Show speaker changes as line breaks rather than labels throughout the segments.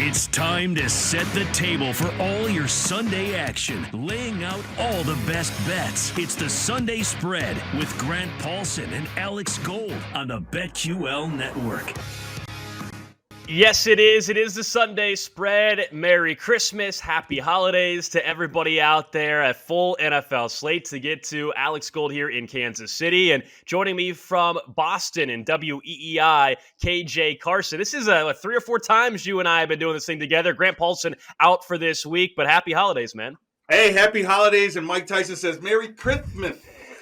It's time to set the table for all your Sunday action, laying out all the best bets. It's the Sunday Spread with Grant Paulson and Alex Gold on the BetQL Network.
Yes, it is. It is the Sunday Spread. Merry Christmas. Happy holidays to everybody out there. A full NFL slate to get to. Alex Gold here in Kansas City. And joining me from Boston and WEEI, KJ Carson. This is 3 or 4 times you and I have been doing this thing together. Grant Paulson out for this week, but happy holidays, man.
Hey, happy holidays. And Mike Tyson says, Merry Christmas.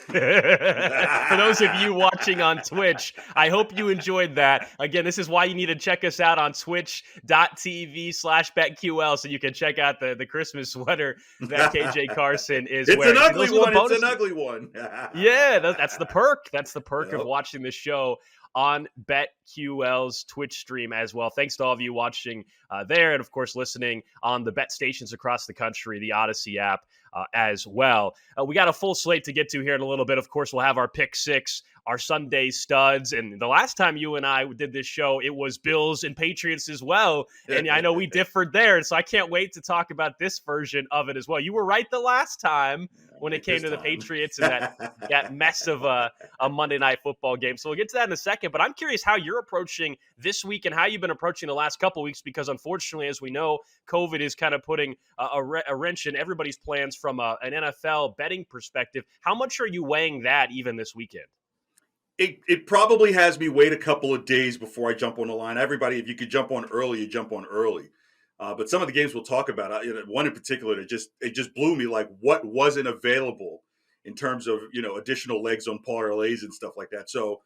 For those of you watching on Twitch, I hope you enjoyed that. Again, this is why you need to check us out on twitch.tv/BetQL so you can check out the Christmas sweater that KJ Carson is wearing.
It's an ugly one. It's an ugly one.
Yeah, that's the perk. That's the perk of watching the show on BetQL's Twitch stream as well. Thanks to all of you watching there and, of course, listening on the bet stations across the country, the Odyssey app as well. We got a full slate to get to here in a little bit. Of course, we'll have our pick six, our Sunday studs. And the last time you and I did this show, it was Bills and Patriots as well. And I know we differed there. And so I can't wait to talk about this version of it as well. You were right the last time when it came to the Patriots and that mess of a Monday Night Football game. So we'll get to that in a second. But I'm curious how you're approaching this week and how you've been approaching the last couple of weeks, because unfortunately, as we know, COVID is kind of putting a wrench in everybody's plans from an NFL betting perspective. How much are you weighing that even this weekend?
It probably has me wait a couple of days before I jump on the line. Everybody, if you could jump on early, you jump on early. But some of the games we'll talk about, one in particular, it just blew me, like what wasn't available in terms of, additional legs on parlays and stuff like that. So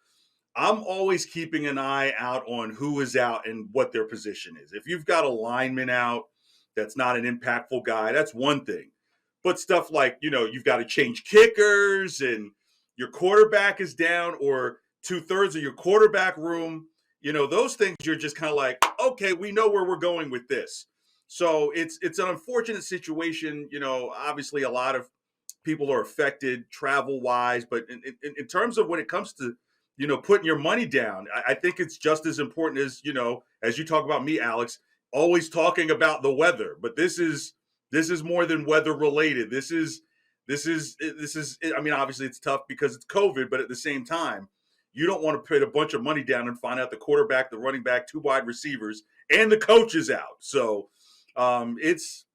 I'm always keeping an eye out on who is out and what their position is. If you've got a lineman out that's not an impactful guy, that's one thing. But stuff like, you've got to change kickers and your quarterback is down or 2/3 of your quarterback room, those things you're just kind of like, okay, we know where we're going with this. So it's an unfortunate situation. Obviously a lot of people are affected travel-wise, but in terms of when it comes to, putting your money down, I think it's just as important as, as you talk about me, Alex, always talking about the weather. But this is more than weather related. This is, I mean, obviously it's tough because it's COVID, but at the same time, you don't want to put a bunch of money down and find out the quarterback, the running back, 2 wide receivers, and the coach is out. So it's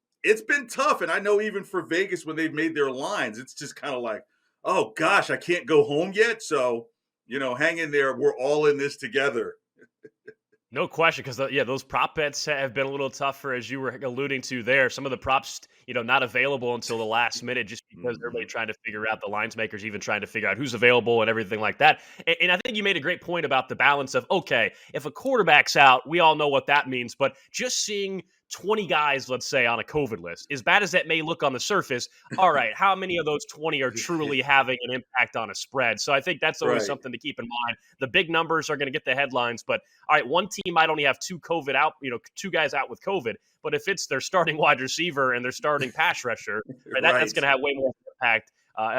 been tough. And I know even for Vegas, when they've made their lines, it's just kind of like, oh gosh, I can't go home yet. So, hang in there. We're all in this together.
No question, because those prop bets have been a little tougher, as you were alluding to there. Some of the props, not available until the last minute, just because everybody trying to figure out, the lines makers even trying to figure out who's available and everything like that. And I think you made a great point about the balance of, okay, if a quarterback's out, we all know what that means, but just seeing 20 guys, let's say, on a COVID list, as bad as that may look on the surface, all right, how many of those 20 are truly having an impact on a spread? So I think that's always something to keep in mind. The big numbers are going to get the headlines, but all right, one team might only have 2 COVID out, 2 guys out with COVID, but if it's their starting wide receiver and their starting pass rusher, that's going to have way more impact.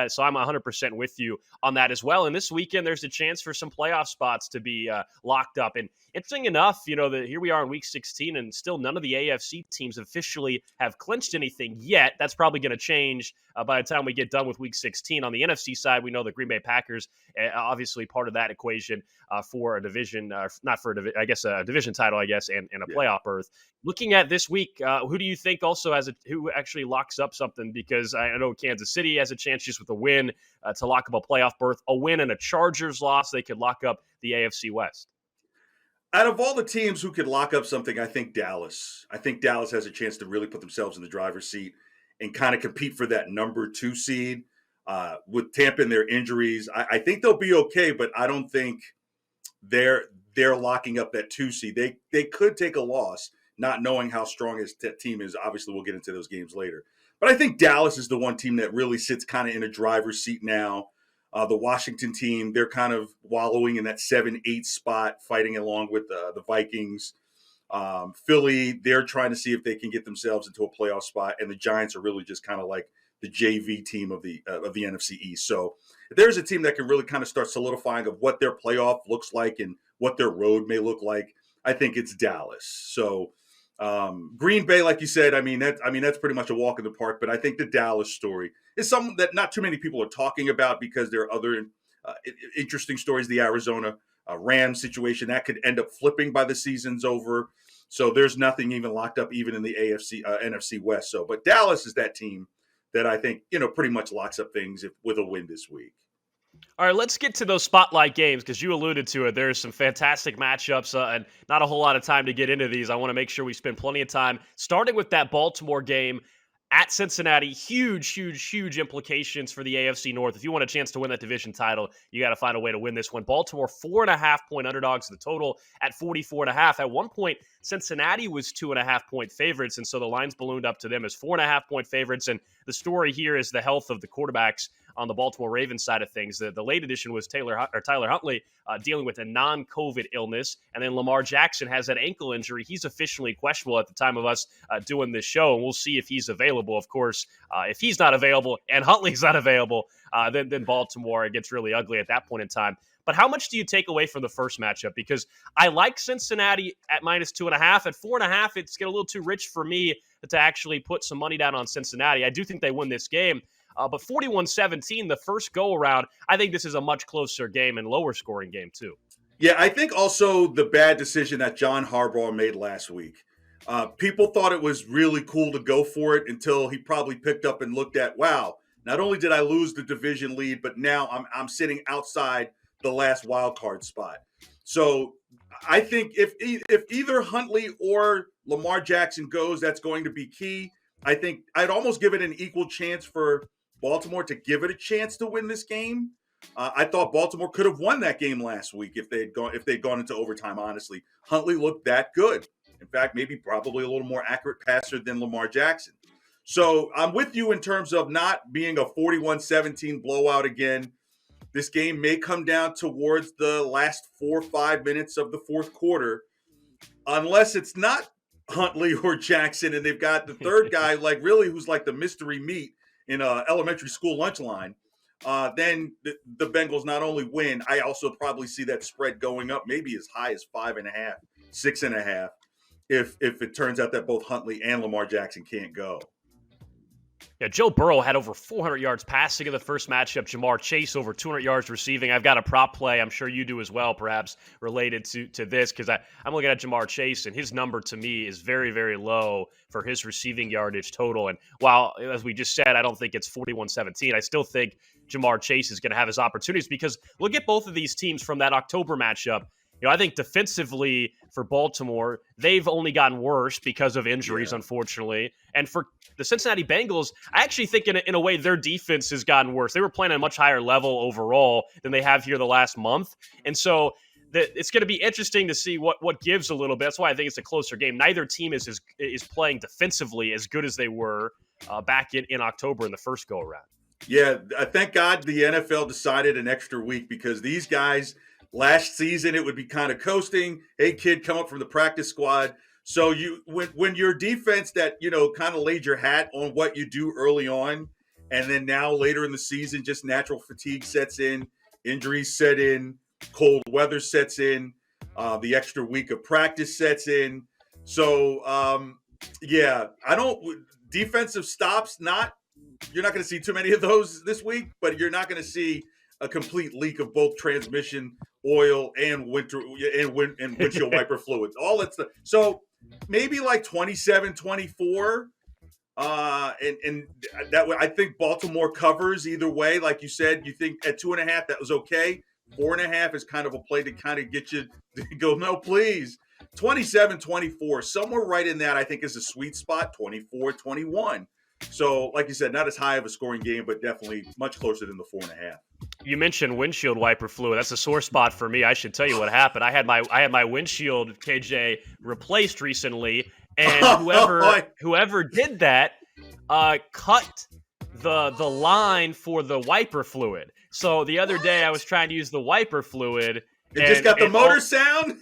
So I'm 100% with you on that as well. And this weekend, there's a chance for some playoff spots to be locked up. And interesting enough, that here we are in Week 16, and still none of the AFC teams officially have clinched anything yet. That's probably going to change by the time we get done with Week 16. On the NFC side, we know the Green Bay Packers, obviously part of that equation for a division, not for a division title, and a playoff berth. Looking at this week, who do you think also who actually locks up something? Because I know Kansas City has a chance just with a win to lock up a playoff berth. A win and a Chargers loss, they could lock up the AFC West.
Out of all the teams who could lock up something, I think Dallas. Has a chance to really put themselves in the driver's seat and kind of compete for that number 2 seed. With Tampa and their injuries, I think they'll be okay, but I don't think they're locking up that 2 seed. They could take a loss, not knowing how strong his team is. Obviously, we'll get into those games later. But I think Dallas is the one team that really sits kind of in a driver's seat now. The Washington team, they're kind of wallowing in that 7-8 spot, fighting along with the Vikings. Philly, they're trying to see if they can get themselves into a playoff spot. And the Giants are really just kind of like the JV team of the NFC East. So if there's a team that can really kind of start solidifying of what their playoff looks like and what their road may look like, I think it's Dallas. So Green Bay, like you said, that's pretty much a walk in the park. But I think the Dallas story is something that not too many people are talking about because there are other interesting stories. The Arizona Rams situation that could end up flipping by the season's over. So there's nothing even locked up, even in the NFC West. So, but Dallas is that team that I think pretty much locks up things with a win this week.
All right, let's get to those spotlight games because you alluded to it. There's some fantastic matchups and not a whole lot of time to get into these. I want to make sure we spend plenty of time starting with that Baltimore game at Cincinnati. Huge implications for the AFC North. If you want a chance to win that division title, you got to find a way to win this one. Baltimore 4.5-point underdogs. The total at 44.5. At one point, Cincinnati was 2.5-point favorites, and so the lines ballooned up to them as 4.5-point favorites. And the story here is the health of the quarterbacks on the Baltimore Ravens side of things. The late edition was Tyler Huntley dealing with a non-COVID illness, and then Lamar Jackson has that ankle injury. He's officially questionable at the time of us doing this show, and we'll see if he's available. Of course, if he's not available and Huntley's not available, then Baltimore, it gets really ugly at that point in time. But how much do you take away from the first matchup? Because I like Cincinnati at -2.5. At 4.5, it's getting a little too rich for me to actually put some money down on Cincinnati. I do think they win this game. But 41-17, the first go-around, I think this is a much closer game and lower-scoring game, too.
Yeah, I think also the bad decision that John Harbaugh made last week. People thought it was really cool to go for it until he probably picked up and looked at, wow, not only did I lose the division lead, but now I'm sitting outside the last wild card spot. So I think if either Huntley or Lamar Jackson goes, that's going to be key. I think I'd almost give it an equal chance for Baltimore to give it a chance to win this game. I thought Baltimore could have won that game last week if they'd gone into overtime. Honestly, Huntley looked that good. In fact, maybe probably a little more accurate passer than Lamar Jackson. So I'm with you in terms of not being a 41-17 blowout again. This game may come down towards the last 4 or 5 minutes of the fourth quarter, unless it's not Huntley or Jackson and they've got the third guy who's like the mystery meat in a elementary school lunch line. Then the Bengals not only win, I also probably see that spread going up maybe as high as 5.5, 6.5 if it turns out that both Huntley and Lamar Jackson can't go.
Yeah, Joe Burrow had over 400 yards passing in the first matchup. Jamar Chase over 200 yards receiving. I've got a prop play. I'm sure you do as well, perhaps related to this, because I'm looking at Jamar Chase, and his number to me is very, very low for his receiving yardage total. And while, as we just said, I don't think it's 41-17, I still think Jamar Chase is going to have his opportunities because look at both of these teams from that October matchup. I think defensively for Baltimore, they've only gotten worse because of injuries, unfortunately. And for the Cincinnati Bengals, I actually think in a way their defense has gotten worse. They were playing at a much higher level overall than they have here the last month. And so it's going to be interesting to see what gives a little bit. That's why I think it's a closer game. Neither team is playing defensively as good as they were back in October in the first go-around.
Yeah, thank God the NFL decided an extra week because these guys – last season, it would be kind of coasting. Hey, kid, come up from the practice squad. So when your defense that, kind of laid your hat on what you do early on, and then now later in the season, just natural fatigue sets in, injuries set in, cold weather sets in, the extra week of practice sets in. So, defensive stops, you're not going to see too many of those this week, but you're not going to see a complete leak of both transmission oil and windshield wiper fluids. All that stuff. So maybe like 27-24. And that way, I think Baltimore covers either way. Like you said, you think at 2.5 that was okay. 4.5 is kind of a play to kind of get you to go, no, please. 27-24, somewhere right in that I think is a sweet spot. 24-21. So, like you said, not as high of a scoring game, but definitely much closer than the 4.5.
You mentioned windshield wiper fluid. That's a sore spot for me. I should tell you what happened. I had my windshield, KJ, replaced recently, and whoever did that cut the line for the wiper fluid. So the other day I was trying to use the wiper fluid.
It just got the motor sound?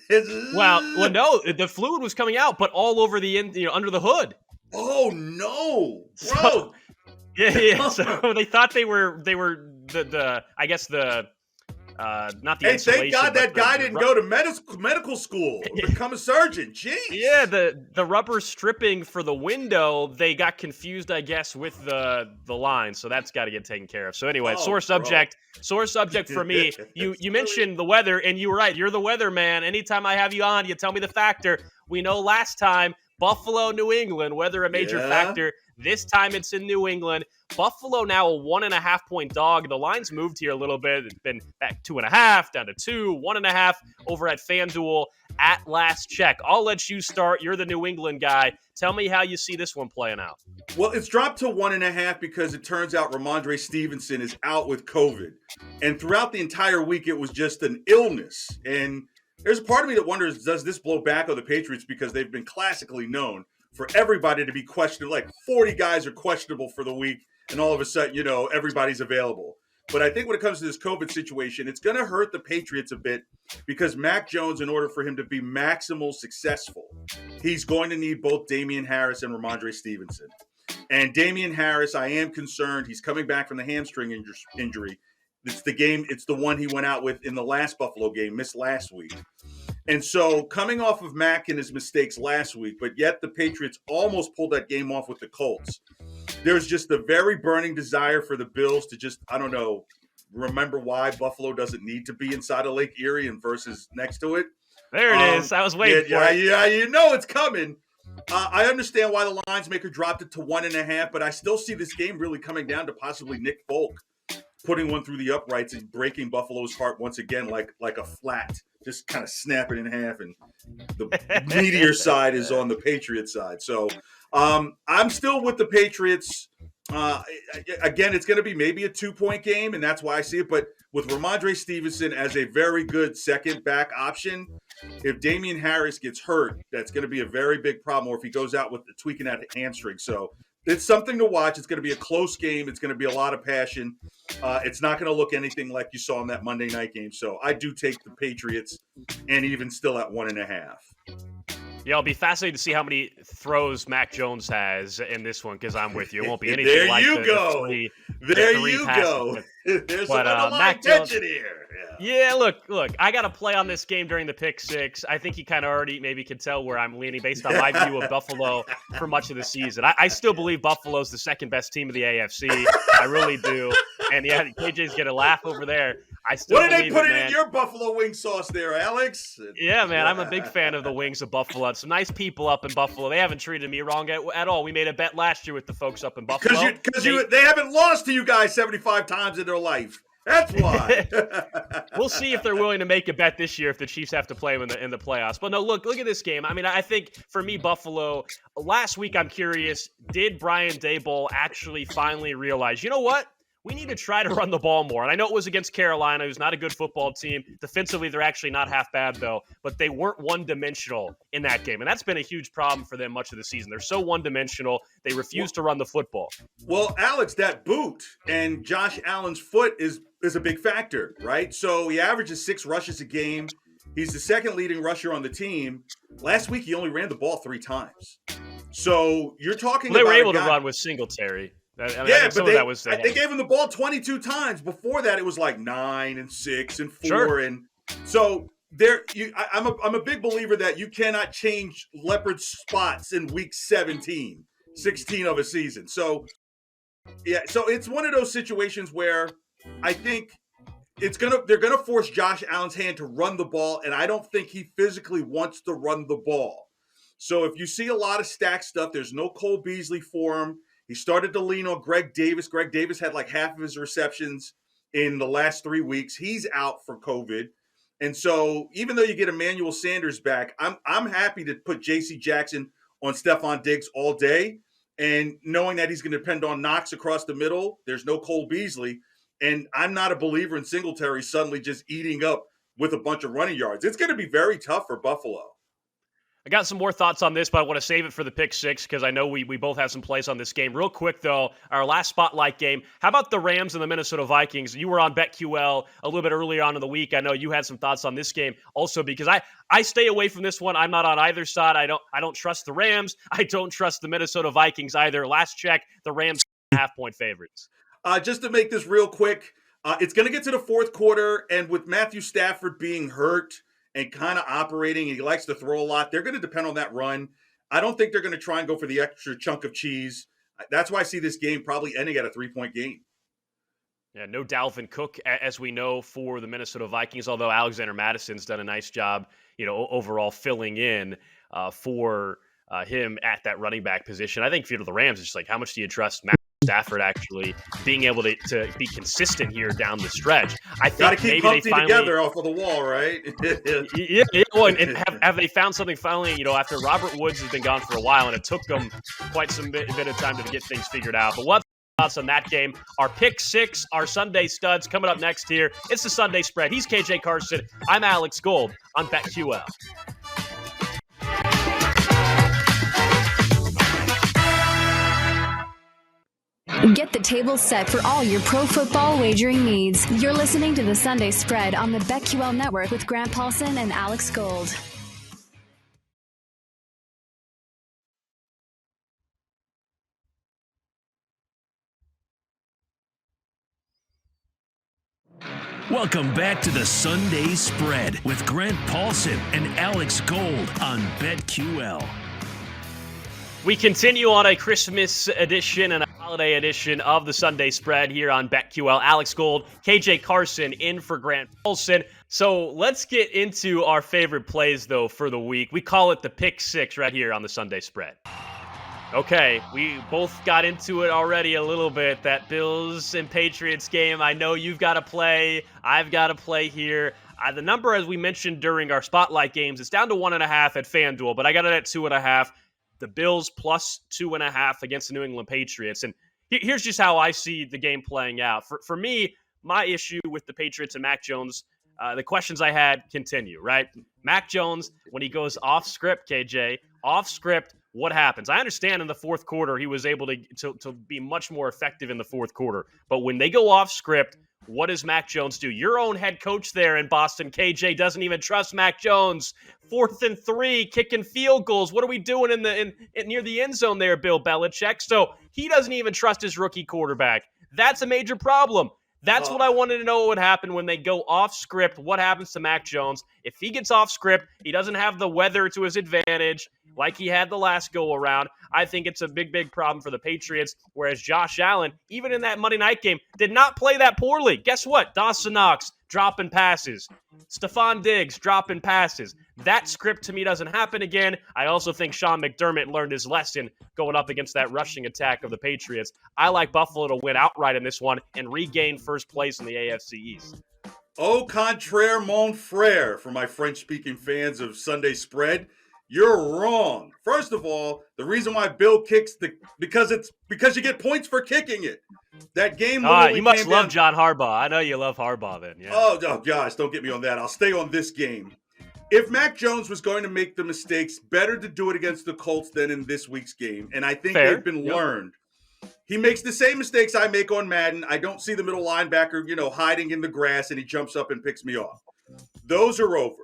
Well, no, the fluid was coming out, but all over under the hood.
Oh no, bro!
Yeah. So they thought they were the not the
Hey,
insulation.
thank God that
but
guy didn't go to medical school, become a surgeon. Jeez.
Yeah, the rubber stripping for the window, they got confused, I guess, with the line. So that's got to get taken care of. So anyway, sore subject for me. You mentioned the weather, and you were right. You're the weather man. Anytime I have you on, you tell me the factor. We know last time, Buffalo, New England, weather a major factor. This time it's in New England. Buffalo now a 1.5-point dog. The line's moved here a little bit. It's been back 2.5, down to 2, 1.5 over at FanDuel at last check. I'll let you start. You're the New England guy. Tell me how you see this one playing out.
Well, it's dropped to 1.5 because it turns out Ramondre Stevenson is out with COVID. And throughout the entire week, it was just an illness. And there's a part of me that wonders, does this blow back on the Patriots because they've been classically known for everybody to be questionable. Like 40 guys are questionable for the week, and all of a sudden, everybody's available. But I think when it comes to this COVID situation, it's going to hurt the Patriots a bit because Mac Jones, in order for him to be maximal successful, he's going to need both Damian Harris and Ramondre Stevenson. And Damian Harris, I am concerned. He's coming back from the hamstring injury. It's the one he went out with in the last Buffalo game, missed last week. And so coming off of Mac and his mistakes last week, but yet the Patriots almost pulled that game off with the Colts. There's just a very burning desire for the Bills to just, I don't know, remember why Buffalo doesn't need to be inside of Lake Erie and versus next to it.
There it is. I was waiting for it.
Yeah, it's coming. I understand why the lines maker dropped it to 1.5, but I still see this game really coming down to possibly Nick Folk putting one through the uprights and breaking Buffalo's heart once again like a flat, just kind of snap it in half, and the meteor side is on the Patriots side. So I'm still with the Patriots. Again, it's going to be maybe a 2-point game, and that's why I see it. But with Ramondre Stevenson as a very good second back option, if Damian Harris gets hurt, that's going to be a very big problem, or if he goes out with the tweaking that hamstring. So it's something to watch. It's going to be a close game. It's going to be a lot of passion. It's not going to look anything like you saw in that Monday night game. So I do take the Patriots, and even still at 1.5.
Yeah, I'll be fascinated to see how many throws Mac Jones has in this one because I'm with you. It won't be anything like the three.
There you go. There's some underlying tension here.
Yeah, look, I got to play on this game during the pick six. I think you kind of already maybe can tell where I'm leaning based on my view of Buffalo for much of the season. I still believe Buffalo's the second best team of the AFC. I really do. And yeah, KJ's going to laugh over there. I still
What did they put in your buffalo wing sauce there, Alex?
Yeah, man, I'm a big fan of the wings of Buffalo. Some nice people up in Buffalo. They haven't treated me wrong at all. We made a bet last year with the folks up in Buffalo.
Because they haven't lost to you guys 75 times in their life. That's why.
We'll see if they're willing to make a bet this year if the Chiefs have to play them in the playoffs. But no, look at this game. I mean, I think for me, Buffalo, last week I'm curious, did Brian Daboll actually finally realize, you know what? We need to try to run the ball more. And I know it was against Carolina, who's not a good football team. Defensively, they're actually not half bad, though. But they weren't one-dimensional in that game. And that's been a huge problem for them much of the season. They're so one-dimensional, they refuse to run the football.
Well, Alex, that boot and Josh Allen's foot is a big factor, right? So he averages 6 rushes a game. He's the second leading rusher on the team. Last week, he only ran the ball 3 times. So you're talking about
they were able to run with Singletary.
They gave him the ball 22 times. Before that, it was like 9 and 6 and 4. Sure. And so I'm a big believer that you cannot change leopard spots in week 16 of a season. So, yeah, so it's one of those situations where I think they're gonna force Josh Allen's hand to run the ball, and I don't think he physically wants to run the ball. So if you see a lot of stack stuff, there's no Cole Beasley for him. He started to lean on Greg Davis. Greg Davis had like half of his receptions in the last 3 weeks. He's out for COVID. And so even though you get Emmanuel Sanders back, I'm happy to put J.C. Jackson on Stephon Diggs all day. And knowing that he's going to depend on Knox across the middle, there's no Cole Beasley. And I'm not a believer in Singletary suddenly just eating up with a bunch of running yards. It's going to be very tough for Buffalo.
I got some more thoughts on this, but I want to save it for the pick six because I know we both have some plays on this game. Real quick, though, our last spotlight game. How about the Rams and the Minnesota Vikings? You were on BetQL a little bit earlier on in the week. I know you had some thoughts on this game also because I stay away from this one. I'm not on either side. I don't trust the Rams. I don't trust the Minnesota Vikings either. Last check, the Rams half-point favorites.
Just to make this real quick, It's going to get to the fourth quarter, and with Matthew Stafford being hurt and kind of operating, and he likes to throw a lot, they're going to depend on that run. I don't think they're going to try and go for the extra chunk of cheese. That's why I see this game probably ending at a 3-point game.
Yeah, no Dalvin Cook, as we know, for the Minnesota Vikings, although Alexander Madison's done a nice job, overall filling in for him at that running back position. I think for the Rams, it's just like, how much do you trust Matt Stafford actually being able to be consistent here down the stretch? I think
gotta keep
maybe they finally
together off of the wall, right?
yeah. Well, and have they found something finally? After Robert Woods has been gone for a while, and it took them quite some bit of time to get things figured out. But what thoughts on that game? Our pick six, our Sunday studs coming up next here. It's the Sunday spread. He's KJ Carson. I'm Alex Gold on BetQL.
Get the table set for all your pro football wagering needs. You're listening to the Sunday Spread on the BetQL Network with Grant Paulson and Alex Gold.
Welcome back to the Sunday Spread with Grant Paulson and Alex Gold on BetQL.
We continue on a Christmas edition and a holiday edition of the Sunday Spread here on BetQL. Alex Gold, KJ Carson in for Grant Paulson. So let's get into our favorite plays, though, for the week. We call it the pick six right here on the Sunday Spread. Okay, we both got into it already a little bit, that Bills and Patriots game. I know you've got to play. I've got to play here. The number, as we mentioned during our Spotlight games, it's down to 1.5 at FanDuel, but I got it at 2.5. The Bills plus 2.5 against the New England Patriots. And here's just how I see the game playing out. For me, my issue with the Patriots and Mac Jones, the questions I had continue, right? Mac Jones, when he goes off script, KJ, off script, what happens? I understand in the fourth quarter he was able to be much more effective in the fourth quarter. But when they go off script, what does Mac Jones do? Your own head coach there in Boston, KJ, doesn't even trust Mac Jones. 4th and 3, kicking field goals. What are we doing in near the end zone there, Bill Belichick? So he doesn't even trust his rookie quarterback. That's a major problem. That's what I wanted to know what would happen when they go off script. What happens to Mac Jones? If he gets off script, he doesn't have the weather to his advantage like he had the last go around. I think it's a big, big problem for the Patriots, whereas Josh Allen, even in that Monday night game, did not play that poorly. Guess what? Dawson Knox dropping passes. Stephon Diggs dropping passes. That script to me doesn't happen again. I also think Sean McDermott learned his lesson going up against that rushing attack of the Patriots. I like Buffalo to win outright in this one and regain first place in the AFC East.
Au contraire, mon frère, for my French-speaking fans of Sunday Spread. You're wrong. First of all, the reason why Bill kicks because you get points for kicking it. That game.
You must love John Harbaugh. I know you love Harbaugh then. Yeah.
Oh gosh, don't get me on that. I'll stay on this game. If Mac Jones was going to make the mistakes, better to do it against the Colts than in this week's game. And I think they've been learned. He makes the same mistakes I make on Madden. I don't see the middle linebacker, hiding in the grass and he jumps up and picks me off. Those are over.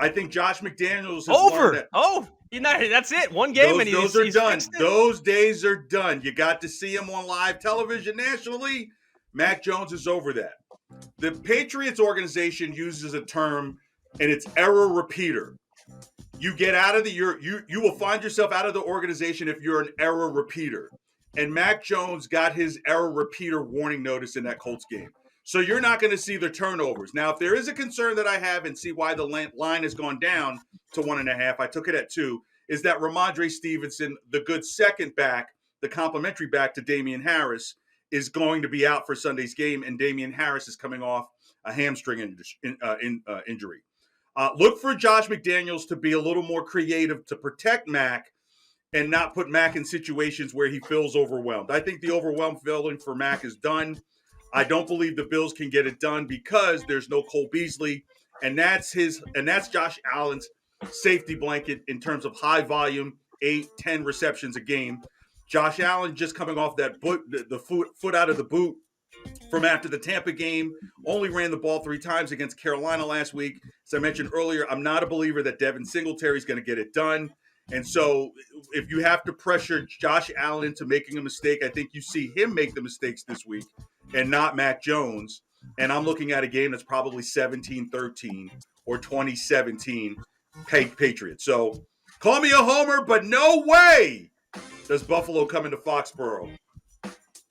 I think Josh McDaniels has learned that.
Oh, that's it. One game
those are done. Those days are done. You got to see him on live television nationally. Mac Jones is over that. The Patriots organization uses a term, and it's error repeater. You get out of you will find yourself out of the organization if you're an error repeater. And Mac Jones got his error repeater warning notice in that Colts game. So you're not going to see the turnovers. Now, if there is a concern that I have and see why the line has gone down to 1.5, I took it at 2, is that Ramondre Stevenson, the good second back, the complimentary back to Damian Harris, is going to be out for Sunday's game, and Damian Harris is coming off a hamstring injury. Look for Josh McDaniels to be a little more creative to protect Mac and not put Mac in situations where he feels overwhelmed. I think the overwhelmed feeling for Mac is done. I don't believe the Bills can get it done because there's no Cole Beasley, and that's Josh Allen's safety blanket in terms of high volume, 8-10 receptions a game. Josh Allen just coming off that foot out of the boot from after the Tampa game, only ran the ball 3 times against Carolina last week. As I mentioned earlier, I'm not a believer that Devin Singletary is going to get it done. And so if you have to pressure Josh Allen into making a mistake, I think you see him make the mistakes this week and not Mac Jones. and I'm looking at a game that's probably 17-13 or 2017 Patriots. So call me a homer, but no way does Buffalo come into Foxborough.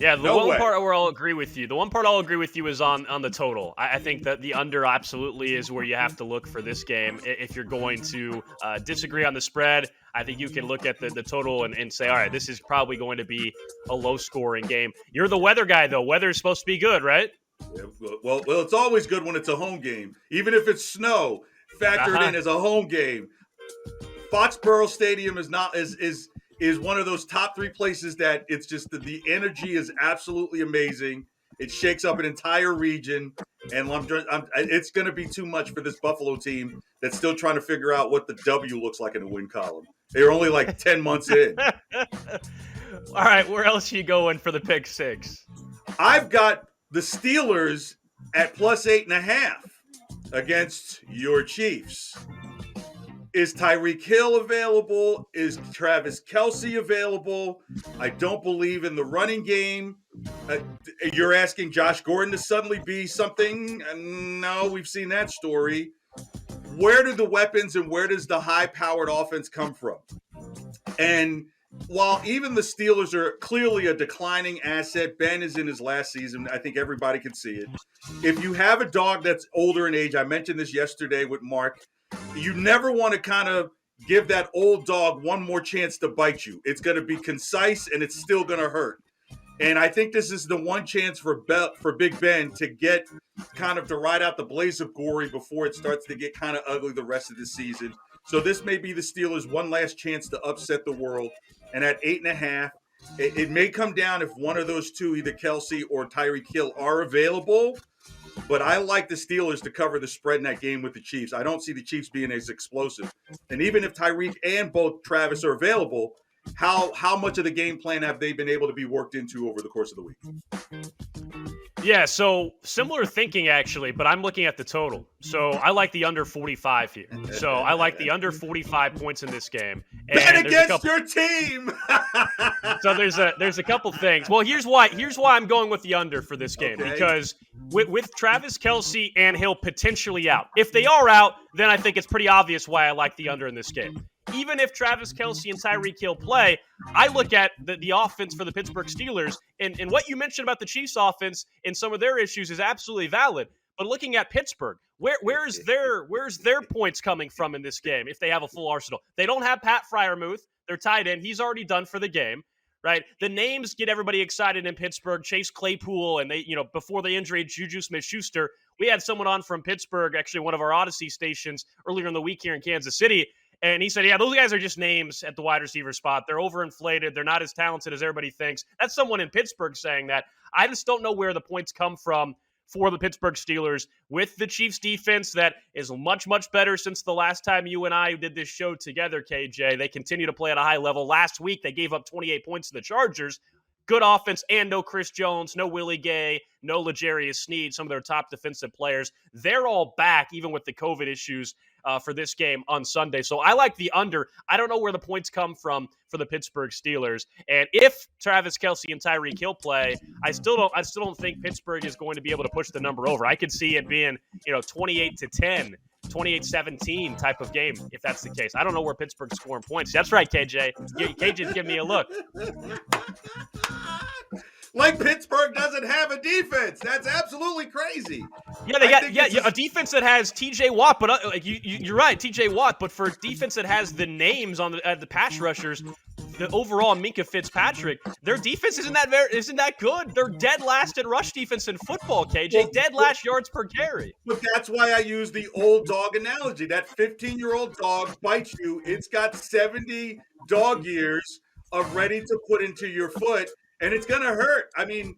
Yeah, the one part where I'll agree with you. The one part I'll agree with you is on the total. I think that the under absolutely is where you have to look for this game. If you're going to disagree on the spread, I think you can look at the total and say, all right, this is probably going to be a low-scoring game. You're the weather guy, though. Weather is supposed to be good, right?
Yeah, well, it's always good when it's a home game. Even if it's snow, factored in as a home game. Foxborough Stadium is one of those top 3 places that it's just the energy is absolutely amazing. It shakes up an entire region, and it's going to be too much for this Buffalo team that's still trying to figure out what the W looks like in the win column. They're only like 10 months in.
All right, where else are you going for the pick 6?
I've got the Steelers at +8.5 against your Chiefs. Is Tyreek Hill available? Is Travis Kelce available? I don't believe in the running game. You're asking Josh Gordon to suddenly be something? No, we've seen that story. Where do the weapons and where does the high-powered offense come from? And while even the Steelers are clearly a declining asset, Ben is in his last season. I think everybody can see it. If you have a dog that's older in age, I mentioned this yesterday with Mark, you never want to kind of give that old dog one more chance to bite you. It's going to be concise and it's still going to hurt. And I think this is the one chance for Big Ben to get kind of to ride out the blaze of glory before it starts to get kind of ugly the rest of the season. So this may be the Steelers' one last chance to upset the world. And at 8.5, it may come down if one of those two, either Kelce or Tyreek Hill, are available. But I like the Steelers to cover the spread in that game with the Chiefs. I don't see the Chiefs being as explosive. And even if Tyreek and both Travis are available, how much of the game plan have they been able to be worked into over the course of the week?
Yeah, so similar thinking, actually, but I'm looking at the total. So I like the under 45 here. So I like the under 45 points in this game.
Bet against your team!
So there's a couple things. Well, here's why I'm going with the under for this game. Okay. Because with Travis Kelce and Hill potentially out, if they are out, then I think it's pretty obvious why I like the under in this game. Even if Travis Kelce and Tyreek Hill play, I look at the offense for the Pittsburgh Steelers, and what you mentioned about the Chiefs offense and some of their issues is absolutely valid. But looking at Pittsburgh, where's their points coming from in this game if they have a full arsenal? They don't have Pat Freiermuth, their tight end. He's already done for the game, right? The names get everybody excited in Pittsburgh. Chase Claypool, and before the injury, Juju Smith-Schuster. We had someone on from Pittsburgh, actually one of our Odyssey stations earlier in the week here in Kansas City. And he said, yeah, those guys are just names at the wide receiver spot. They're overinflated. They're not as talented as everybody thinks. That's someone in Pittsburgh saying that. I just don't know where the points come from for the Pittsburgh Steelers with the Chiefs defense that is much, much better since the last time you and I did this show together, KJ. They continue to play at a high level. Last week, they gave up 28 points to the Chargers. Good offense and no Chris Jones, no Willie Gay, no L'Jarius Sneed, some of their top defensive players. They're all back, even with the COVID issues for this game on Sunday. So I like the under. I don't know where the points come from for the Pittsburgh Steelers. And if Travis Kelce and Tyreek Hill play, I still don't think Pittsburgh is going to be able to push the number over. I could see it being, 28-10, 28-17 type of game if that's the case. I don't know where Pittsburgh's scoring points. That's right, KJ. KJ's giving me a look.
Like Pittsburgh doesn't have a defense. That's absolutely crazy.
Yeah, they got a defense that has T.J. Watt, but you're right, T.J. Watt. But for a defense that has the names on the pass rushers, the overall Minkah Fitzpatrick, their defense isn't that good. They're dead last in rush defense in football. KJ, dead last yards per carry.
But that's why I use the old dog analogy. That 15-year-old dog bites you. It's got 70 dog years of ready to put into your foot. And it's going to hurt. I mean.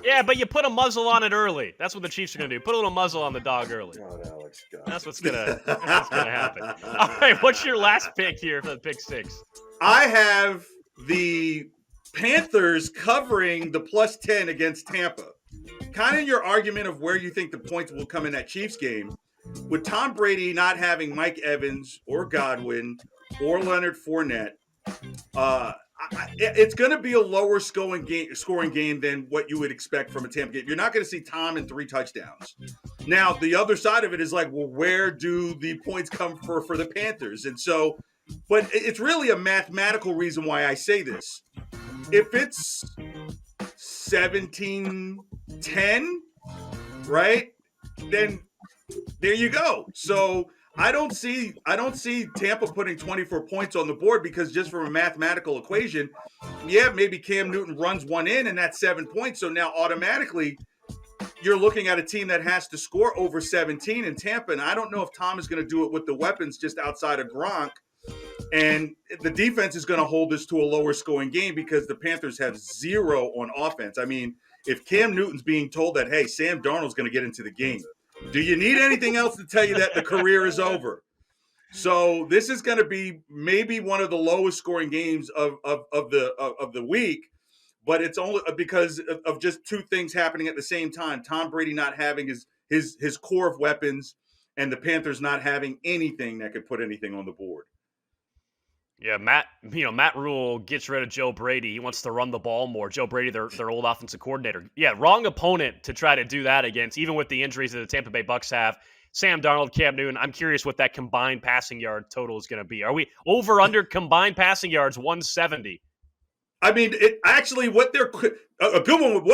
Yeah, but you put a muzzle on it early. That's what the Chiefs are going to do. Put a little muzzle on the dog early.
God, Alex, God.
That's what's going to happen. All right, what's your last pick here for the pick 6?
I have the Panthers covering the +10 against Tampa. Kind of your argument of where you think the points will come in that Chiefs game. With Tom Brady not having Mike Evans or Godwin or Leonard Fournette, It's going to be a lower scoring game than what you would expect from a Tampa game. You're not going to see Tom in 3 touchdowns. Now, the other side of it is like, well, where do the points come for the Panthers? And so, but it's really a mathematical reason why I say this. If it's 17-10, right, then there you go. So I don't see Tampa putting 24 points on the board, because just from a mathematical equation, yeah, maybe Cam Newton runs one in and that's 7 points. So now automatically you're looking at a team that has to score over 17 in Tampa. And I don't know if Tom is going to do it with the weapons just outside of Gronk. And the defense is going to hold this to a lower scoring game because the Panthers have 0 on offense. I mean, if Cam Newton's being told that, hey, Sam Darnold's going to get into the game, do you need anything else to tell you that the career is over? So this is going to be maybe one of the lowest scoring games of the week, but it's only because of just 2 things happening at the same time. Tom Brady not having his core of weapons, and the Panthers not having anything that could put anything on the board.
Yeah, Matt Rule gets rid of Joe Brady. He wants to run the ball more. Joe Brady, their old offensive coordinator. Yeah, wrong opponent to try to do that against, even with the injuries that the Tampa Bay Bucks have. Sam Darnold, Cam Newton, I'm curious what that combined passing yard total is going to be. Are we over under combined passing yards 170?
I mean, what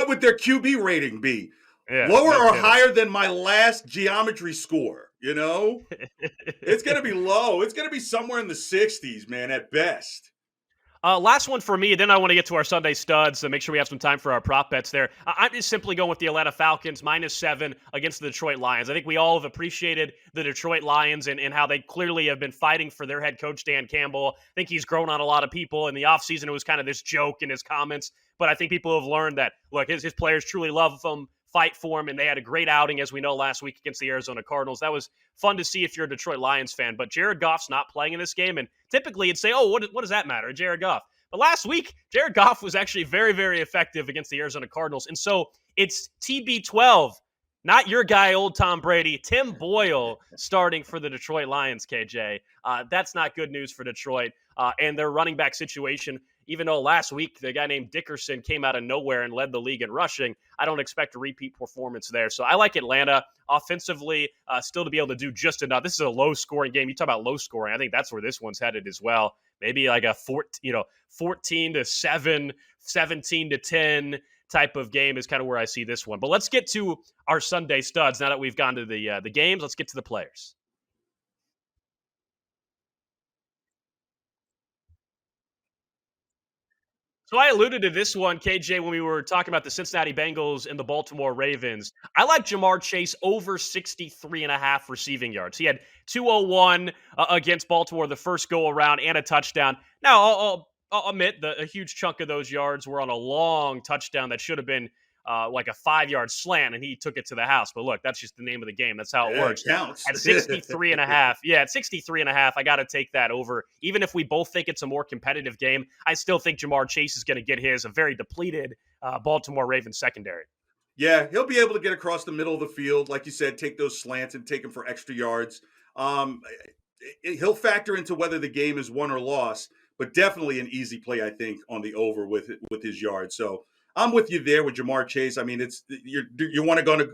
would their QB rating be?
Yeah,
lower
no
or
kidding.
higher than my last geometry score, It's going to be low. It's going to be somewhere in the 60s, man, at best.
Last one for me, then I want to get to our Sunday studs, so make sure we have some time for our prop bets there. I'm just simply going with the Atlanta Falcons, -7 against the Detroit Lions. I think we all have appreciated the Detroit Lions and how they clearly have been fighting for their head coach, Dan Campbell. I think he's grown on a lot of people. In the offseason, it was kind of this joke in his comments, but I think people have learned that, look, his players truly love him, fight for him, and they had a great outing, as we know, last week against the Arizona Cardinals. That was fun to see if you're a Detroit Lions fan, but Jared Goff's not playing in this game, and typically you'd say, oh, what does that matter, Jared Goff? But last week, Jared Goff was actually very, very effective against the Arizona Cardinals, and so it's TB12, not your guy, old Tom Brady, Tim Boyle starting for the Detroit Lions, KJ. That's not good news for Detroit, and their running back situation. Even though last week the guy named Dickerson came out of nowhere and led the league in rushing, I don't expect a repeat performance there. So I like Atlanta offensively, still to be able to do just enough. This is a low-scoring game. You talk about low-scoring. I think that's where this one's headed as well. Maybe like a 14-7, 17-10 type of game is kind of where I see this one. But let's get to our Sunday studs now that we've gone to the games. Let's get to the players. So I alluded to this one, KJ, when we were talking about the Cincinnati Bengals and the Baltimore Ravens. I like Jamar Chase over 63.5 receiving yards. He had 201 against Baltimore the first go around and a touchdown. Now, I'll admit a huge chunk of those yards were on a long touchdown that should have been like a 5-yard slant, and he took it to the house. But look, that's just the name of the game. That's how it works.
It counts.
At 63.5, at 63.5, I got to take that over. Even if we both think it's a more competitive game, I still think Jamar Chase is going to get a very depleted Baltimore Ravens secondary.
Yeah, he'll be able to get across the middle of the field, like you said, take those slants and take them for extra yards. He'll factor into whether the game is won or lost, but definitely an easy play, I think, on the over with his yards. So I'm with you there with Jamar Chase. I mean, you want to go to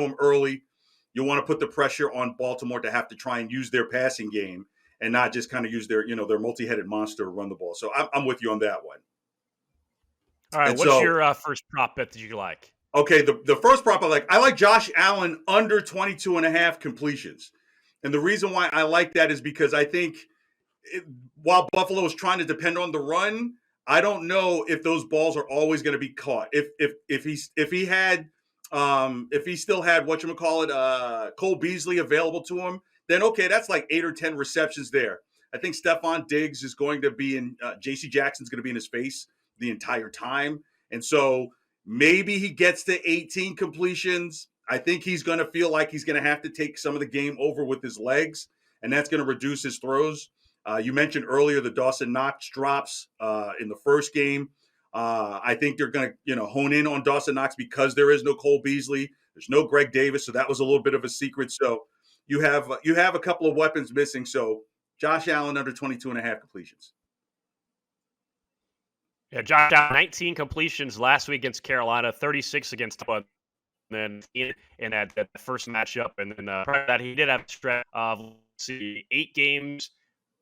him early. You want to put the pressure on Baltimore to have to try and use their passing game and not just kind of use their multi-headed monster to run the ball. So I'm with you on that one.
All right, what's your first prop bet that you like?
Okay, the first prop I like Josh Allen under 22.5 completions. And the reason why I like that is because I think while Buffalo is trying to depend on the run, I don't know if those balls are always going to be caught. If he still had Cole Beasley available to him, then okay, that's like 8 or 10 receptions there. I think Stephon Diggs is going to be in J.C. Jackson's going to be in his face the entire time, and so maybe he gets to 18 completions. I think he's going to feel like he's going to have to take some of the game over with his legs, and that's going to reduce his throws. You mentioned earlier the Dawson Knox drops in the first game. I think they're going to, hone in on Dawson Knox because there is no Cole Beasley. There's no Greg Davis, so that was a little bit of a secret. So you have a couple of weapons missing. So Josh Allen under 22.5 completions.
Yeah, Josh Allen, 19 completions last week against Carolina, 36 against Tampa. And then in that first matchup, and then prior to that, he did have a stretch of 8 games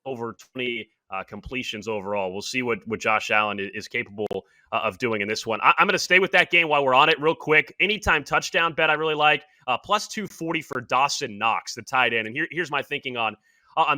over 20 completions overall. We'll see what Josh Allen is capable of doing in this one. I'm going to stay with that game while we're on it real quick. Anytime touchdown bet I really like. Plus 240 for Dawson Knox, the tight end. And here's my thinking on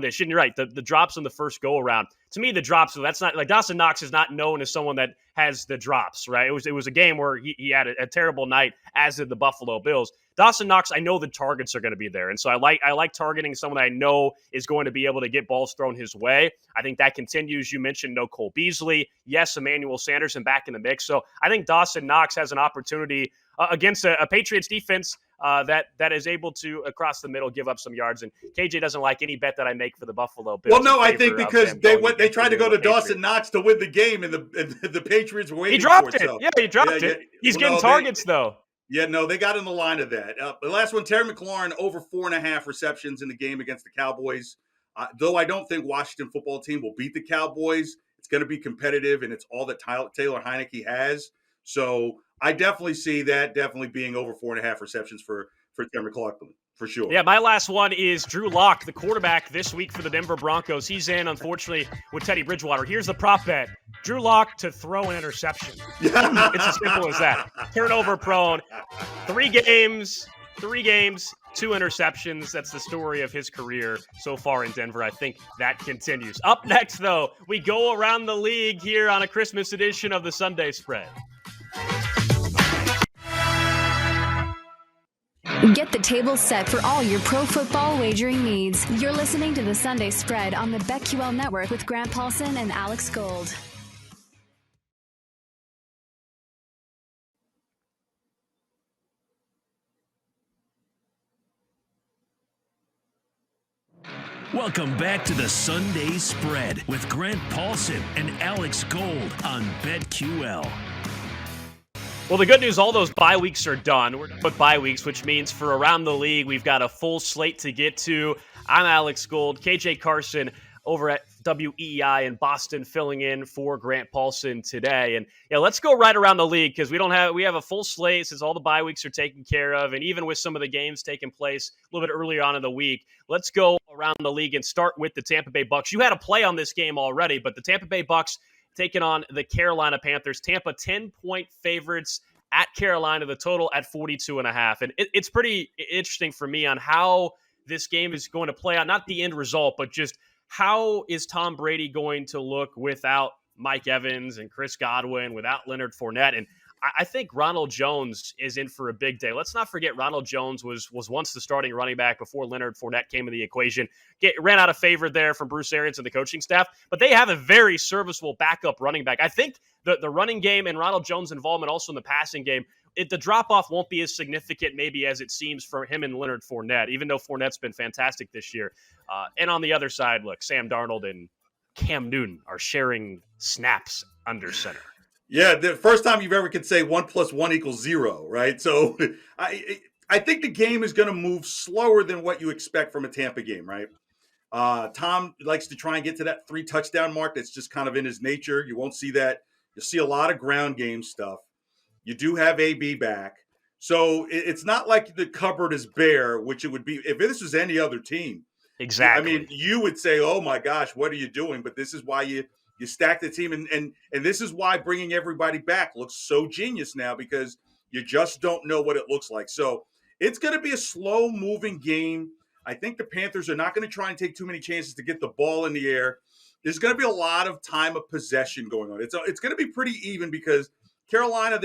this. And you're right, the drops on the first go around. To me, the drops, so that's not like Dawson Knox is not known as someone that has the drops, right? It was a game where he had a terrible night, as did the Buffalo Bills. Dawson Knox, I know the targets are going to be there. And so I like targeting someone I know is going to be able to get balls thrown his way. I think that continues. You mentioned no Cole Beasley. Yes, Emmanuel Sanderson back in the mix. So I think Dawson Knox has an opportunity against a Patriots defense that is able to, across the middle, give up some yards. And KJ doesn't like any bet that I make for the Buffalo Bills.
Well, no, I think because they tried to go to Dawson Knox to win the game, and the Patriots were waiting.
He dropped
for it.
it. Yeah, he dropped it. He's getting targets, though.
Yeah, no, they got in the line of that. The last one, Terry McLaurin, over 4.5 receptions in the game against the Cowboys. Though I don't think Washington football team will beat the Cowboys, it's going to be competitive, and it's all that Taylor Heineke has. So I definitely see that being over 4.5 receptions for Terry McLaurin, for sure.
Yeah, my last one is Drew Lock, the quarterback this week for the Denver Broncos. He's in, unfortunately, with Teddy Bridgewater. Here's the prop bet. Drew Lock to throw an interception. It's as simple as that. Turnover prone. 3 games, 2 interceptions. That's the story of his career so far in Denver. I think that continues. Up next, though, we go around the league here on a Christmas edition of the Sunday Spread.
Get the table set for all your pro football wagering needs. You're listening to the Sunday Spread on the BetQL Network with Grant Paulson and Alex Gold.
Welcome back to the Sunday Spread with Grant Paulson and Alex Gold on BetQL.
Well, the good news, all those bye weeks are done. We're done with bye weeks, which means for around the league, we've got a full slate to get to. I'm Alex Gold, KJ Carson over at WEI in Boston, filling in for Grant Paulson today. And yeah, let's go right around the league because we have a full slate since all the bye weeks are taken care of. And even with some of the games taking place a little bit earlier on in the week, let's go around the league and start with the Tampa Bay Bucks. You had a play on this game already, but the Tampa Bay Bucks taking on the Carolina Panthers. Tampa 10-point favorites at Carolina, the total at 42.5. And it's pretty interesting for me on how this game is going to play out. Not the end result, but just how is Tom Brady going to look without Mike Evans and Chris Godwin, without Leonard Fournette? And I think Ronald Jones is in for a big day. Let's not forget Ronald Jones was once the starting running back before Leonard Fournette came in the equation. Ran out of favor there from Bruce Arians and the coaching staff, but they have a very serviceable backup running back. I think the running game and Ronald Jones' involvement also in the passing game, the drop-off won't be as significant maybe as it seems for him and Leonard Fournette, even though Fournette's been fantastic this year. And on the other side, look, Sam Darnold and Cam Newton are sharing snaps under center.
Yeah, the first time you've ever could say 1 + 1 = 0, right? So I think the game is going to move slower than what you expect from a Tampa game, right? Tom likes to try and get to that 3 touchdown mark. That's just kind of in his nature. You won't see that. You'll see a lot of ground game stuff. You do have AB back. So it's not like the cupboard is bare, which it would be if this was any other team.
Exactly.
I mean, you would say, oh, my gosh, what are you doing? But this is why you stack the team. And this is why bringing everybody back looks so genius now because you just don't know what it looks like. So it's going to be a slow-moving game. I think the Panthers are not going to try and take too many chances to get the ball in the air. There's going to be a lot of time of possession going on. It's going to be pretty even because Carolina,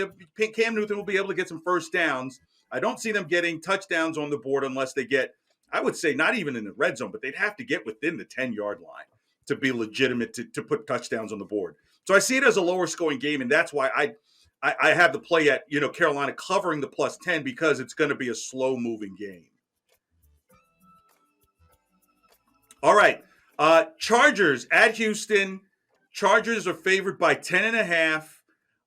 Cam Newton will be able to get some first downs. I don't see them getting touchdowns on the board unless they get, I would say, not even in the red zone, but they'd have to get within the 10-yard line to be legitimate to put touchdowns on the board. So I see it as a lower scoring game, and that's why I have the play at Carolina covering the +10 because it's going to be a slow moving game. All right, Chargers at Houston. Chargers are favored by 10.5.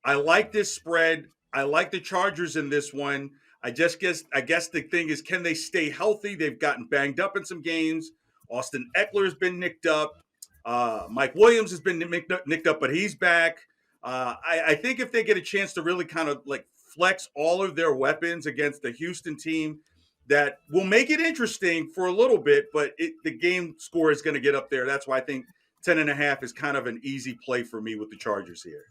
I like this spread. I like the Chargers in this one. I guess the thing is, can they stay healthy? They've gotten banged up in some games. Austin Eckler has been nicked up. Mike Williams has been nicked up, but he's back. I think if they get a chance to really kind of like flex all of their weapons against the Houston team, that will make it interesting for a little bit, but the game score is going to get up there. That's why I think 10.5 is kind of an easy play for me with the Chargers here.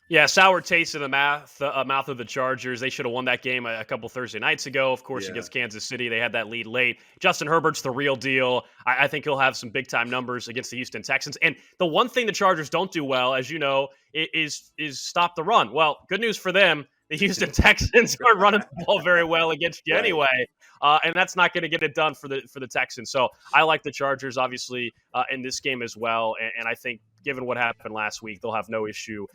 Yeah, sour taste in the mouth of the Chargers. They should have won that game a couple Thursday nights ago, of course, against Kansas City. They had that lead late. Justin Herbert's the real deal. I think he'll have some big-time numbers against the Houston Texans. And the one thing the Chargers don't do well, as you know, is stop the run. Well, good news for them. The Houston Texans are running the ball very well against you anyway, and that's not going to get it done for the Texans. So I like the Chargers, obviously, in this game as well, and I think given what happened last week, they'll have no issue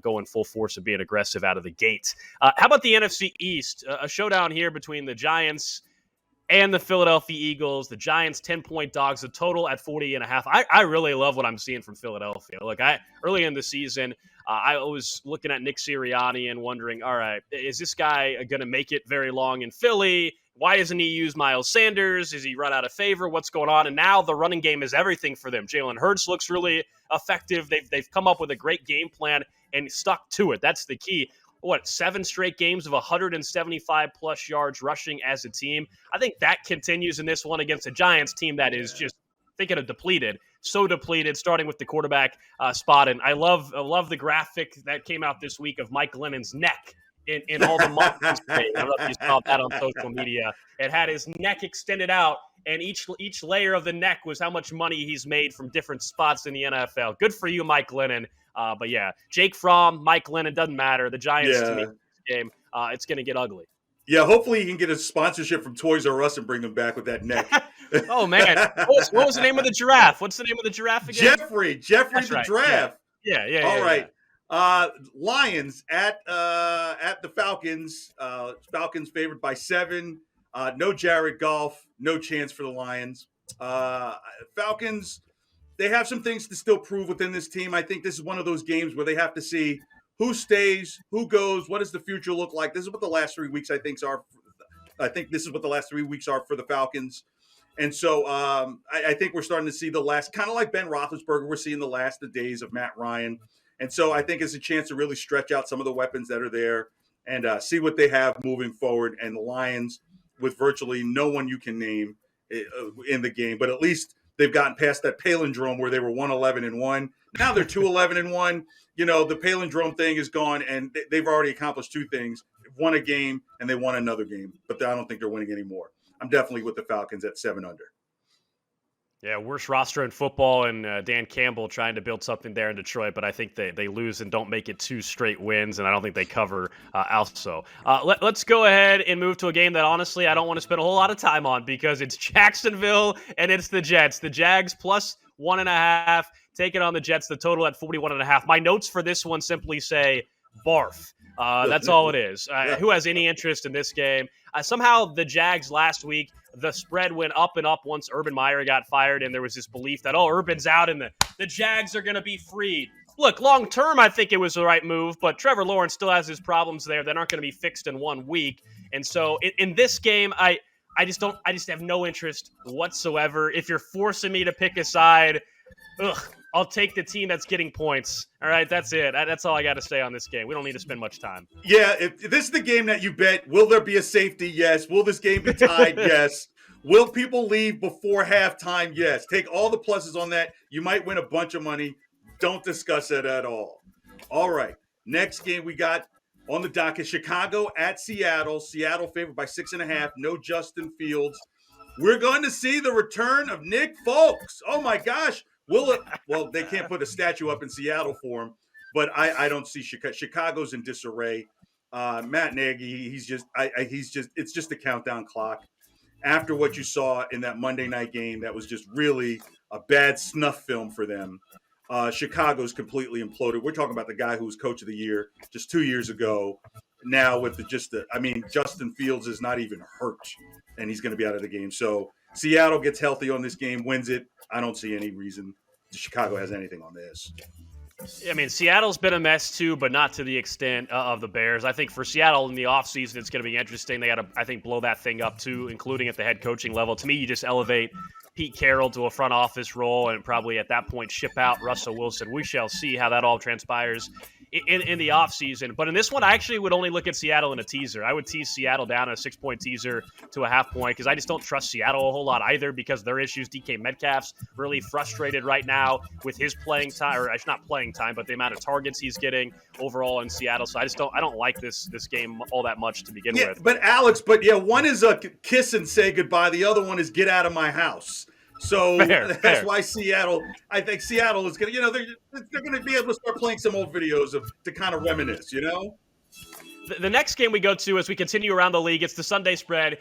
going full force and being aggressive out of the gate. How about the NFC East? A showdown here between the Giants and the Philadelphia Eagles. The Giants 10-point dogs, the total at 40.5. I really love what I'm seeing from Philadelphia. Look, early in the season, I was looking at Nick Sirianni and wondering, all right, is this guy going to make it very long in Philly? Why doesn't he use Miles Sanders? Is he run out of favor? What's going on? And now the running game is everything for them. Jalen Hurts looks really effective. They've come up with a great game plan and stuck to it. That's the key. 7 straight games of 175-plus yards rushing as a team. I think that continues in this one against a Giants team that is just thinking of depleted. So depleted, starting with the quarterback spot. And I love the graphic that came out this week of Mike Glennon's neck in all the months. I don't know if you saw that on social media. It had his neck extended out, and each layer of the neck was how much money he's made from different spots in the NFL. Good for you, Mike Glennon. But yeah, Jake Fromm, Mike Glennon, doesn't matter. The Giants to me this game, it's going to get ugly.
Yeah, hopefully he can get a sponsorship from Toys R Us and bring him back with that neck.
Oh, man. What was the name of the giraffe? What's the name of the giraffe again?
Jeffrey
That's
the
right.
Giraffe.
Yeah.
All right. Lions at the Falcons. Falcons favored by 7. No Jared Goff. No chance for the Lions. Falcons, they have some things to still prove within this team. I think this is one of those games where they have to see who stays, who goes, what does the future look like. This is what the last 3 weeks I think this is what the last 3 weeks are for the Falcons. And so I think we're starting to see the last, kind of like Ben Roethlisberger, we're seeing the last of the days of Matt Ryan. And so I think it's a chance to really stretch out some of the weapons that are there and see what they have moving forward. And the Lions, with virtually no one you can name in the game, but at least they've gotten past that palindrome where they were 1-11-1. Now they're 2-11-1. You know, the palindrome thing is gone, and they've already accomplished 2 things. They've won a game, and they won another game. But I don't think they're winning anymore. I'm definitely with the Falcons at 7 under.
Yeah, worst roster in football, and Dan Campbell trying to build something there in Detroit, but I think they lose and don't make it 2 straight wins, and I don't think they cover also. Let's go ahead and move to a game that, honestly, I don't want to spend a whole lot of time on because it's Jacksonville and it's the Jets. The Jags plus 1.5, taking on the Jets, the total at 41.5. My notes for this one simply say barf. That's all it is. Who has any interest in this game? Somehow the Jags last week, the spread went up and up once Urban Meyer got fired, and there was this belief that, Urban's out and the Jags are going to be freed. Look, long term, I think it was the right move, but Trevor Lawrence still has his problems there that aren't going to be fixed in 1 week. And so in this game, I just have no interest whatsoever. If you're forcing me to pick a side, I'll take the team that's getting points. All right, that's it. That's all I got to say on this game. We don't need to spend much time.
Yeah, if this is the game that you bet, will there be a safety? Yes. Will this game be tied? Yes. Will people leave before halftime? Yes. Take all the pluses on that. You might win a bunch of money. Don't discuss it at all. All right, next game we got on the docket, Chicago at Seattle. Seattle favored by 6.5. No Justin Fields. We're going to see the return of Nick Folks. Oh, my gosh. Will it? Well, they can't put a statue up in Seattle for him, but I don't see Chicago's in disarray. Matt Nagy, it's just a countdown clock. After what you saw in that Monday night game, that was just really a bad snuff film for them. Chicago's completely imploded. We're talking about the guy who was coach of the year just 2 years ago. Now with Justin Fields is not even hurt, and he's going to be out of the game. So Seattle gets healthy on this game, wins it. I don't see any reason Chicago has anything on this.
I mean, Seattle's been a mess too, but not to the extent of the Bears. I think for Seattle in the offseason, it's going to be interesting. They got to, I think, blow that thing up too, including at the head coaching level. To me, you just elevate Pete Carroll to a front office role and probably at that point ship out Russell Wilson. We shall see how that all transpires in the offseason. But in this one, I actually would only look at Seattle in a teaser. I would tease Seattle down a 6-point teaser to a half point because I just don't trust Seattle a whole lot either because of their issues. DK Metcalf's really frustrated right now with his playing time, or not playing time, but the amount of targets he's getting overall in Seattle. So I don't like this game all that much to begin with.
But Alex, one is a kiss and say goodbye. The other one is get out of my house. So that's why Seattle, I think Seattle is going to, they're going to be able to start playing some old videos to kind of reminisce,
The next game we go to as we continue around the league, it's the Sunday spread.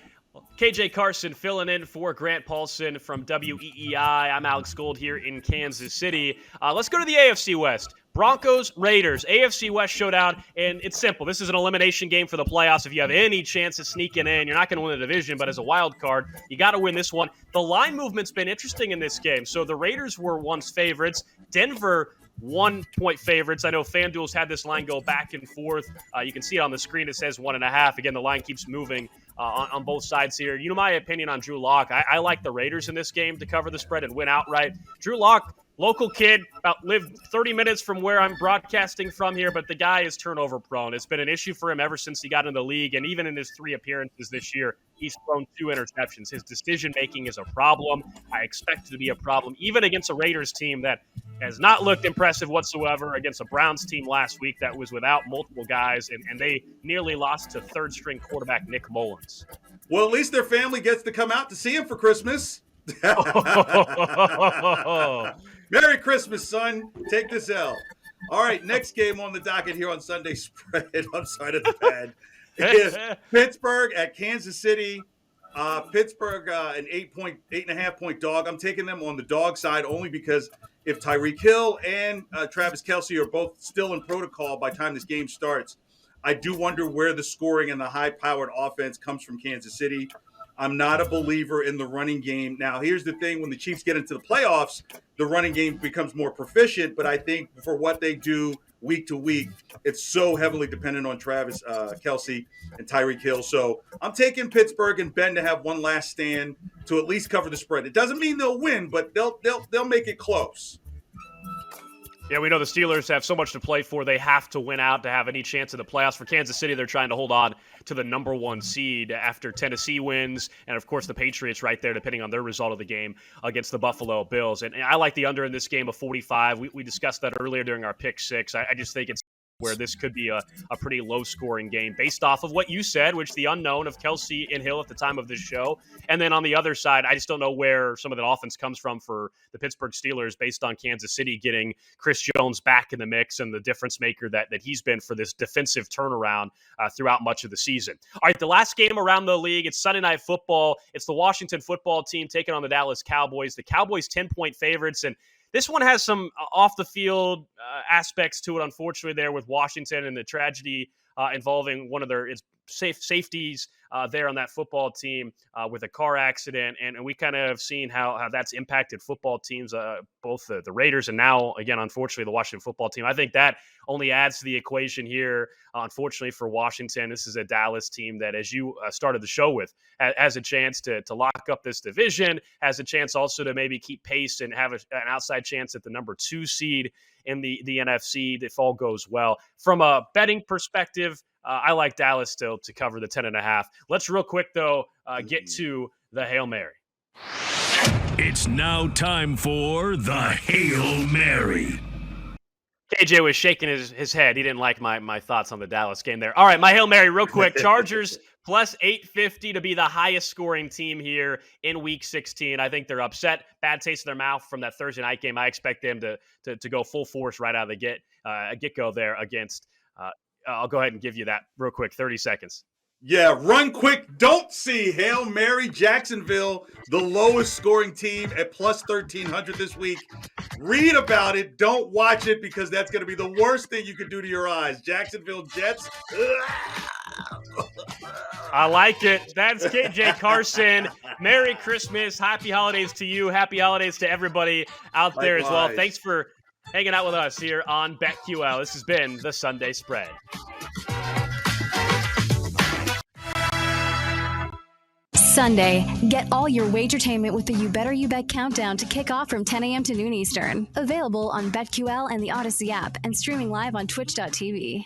KJ Carson filling in for Grant Paulson from WEEI. I'm Alex Gold here in Kansas City. Let's go to the AFC West. Broncos, Raiders, AFC West showdown, and it's simple. This is an elimination game for the playoffs. If you have any chance of sneaking in, you're not going to win the division, but as a wild card, you got to win this one. The line movement's been interesting in this game. So the Raiders were once favorites. Denver 1-point favorites. I know FanDuel's had this line go back and forth. You can see it on the screen. It says 1.5. Again, the line keeps moving on both sides here. You know my opinion on Drew Lock. I like the Raiders in this game to cover the spread and win outright. Drew Lock, local kid, lived 30 minutes from where I'm broadcasting from here, but the guy is turnover prone. It's been an issue for him ever since he got in the league, and even in his 3 appearances this year, he's thrown 2 interceptions. His decision-making is a problem. I expect it to be a problem, even against a Raiders team that has not looked impressive whatsoever, against a Browns team last week that was without multiple guys, and they nearly lost to third-string quarterback Nick Mullins.
Well, at least their family gets to come out to see him for Christmas. Merry Christmas, son. Take this L. All right, next game on the docket here on Sunday spread. I'm sorry to the bad. Is Pittsburgh at Kansas City. Pittsburgh, an 8.5 dog. I'm taking them on the dog side only because if Tyreek Hill and Travis Kelce are both still in protocol by the time this game starts, I do wonder where the scoring and the high-powered offense comes from Kansas City. I'm not a believer in the running game. Now, here's the thing. When the Chiefs get into the playoffs, the running game becomes more proficient. But I think for what they do week to week, it's so heavily dependent on Travis Kelce and Tyreek Hill. So I'm taking Pittsburgh and Ben to have one last stand to at least cover the spread. It doesn't mean they'll win, but they'll make it close.
Yeah, we know the Steelers have so much to play for. They have to win out to have any chance of the playoffs. For Kansas City, they're trying to hold on to the number 1 seed after Tennessee wins. And, of course, the Patriots right there, depending on their result of the game against the Buffalo Bills. And I like the under in this game of 45. We discussed that earlier during our Pick 6. I just think it's where this could be a pretty low-scoring game based off of what you said, which the unknown of Kelce and Hill at the time of this show. And then on the other side, I just don't know where some of that offense comes from for the Pittsburgh Steelers based on Kansas City getting Chris Jones back in the mix and the difference maker that he's been for this defensive turnaround throughout much of the season. All right, the last game around the league, it's Sunday Night Football. It's the Washington football team taking on the Dallas Cowboys. The Cowboys 10-point favorites, and this one has some off-the-field aspects to it, unfortunately, there with Washington and the tragedy involving one of their safeties there on that football team with a car accident. And we kind of have seen how that's impacted football teams, both the Raiders and now, again, unfortunately, the Washington football team. I think that only adds to the equation here, unfortunately, for Washington. This is a Dallas team that, as you started the show with, has a chance to lock up this division, has a chance also to maybe keep pace and have an outside chance at the number 2 seed in the NFC if all goes well. From a betting perspective, I like Dallas still to cover the 10.5. Let's real quick, though, get to the Hail Mary.
It's now time for the Hail Mary.
KJ was shaking his head. He didn't like my thoughts on the Dallas game there. All right, my Hail Mary real quick. Chargers plus 850 to be the highest scoring team here in Week 16. I think they're upset. Bad taste in their mouth from that Thursday night game. I expect them to go full force right out of the get-go there against I'll go ahead and give you that real quick, 30 seconds.
Yeah, run quick. Don't see Hail Mary. Jacksonville, the lowest scoring team at plus 1,300 this week. Read about it. Don't watch it because that's going to be the worst thing you could do to your eyes. Jacksonville Jets.
I like it. That's KJ Carson. Merry Christmas. Happy holidays to you. Happy holidays to everybody out there as well. Thanks for hanging out with us here on BetQL. This has been the Sunday Spread.
Sunday, get all your wagertainment with the You Better You Bet countdown to kick off from 10 a.m. to noon Eastern. Available on BetQL and the Odyssey app and streaming live on twitch.tv.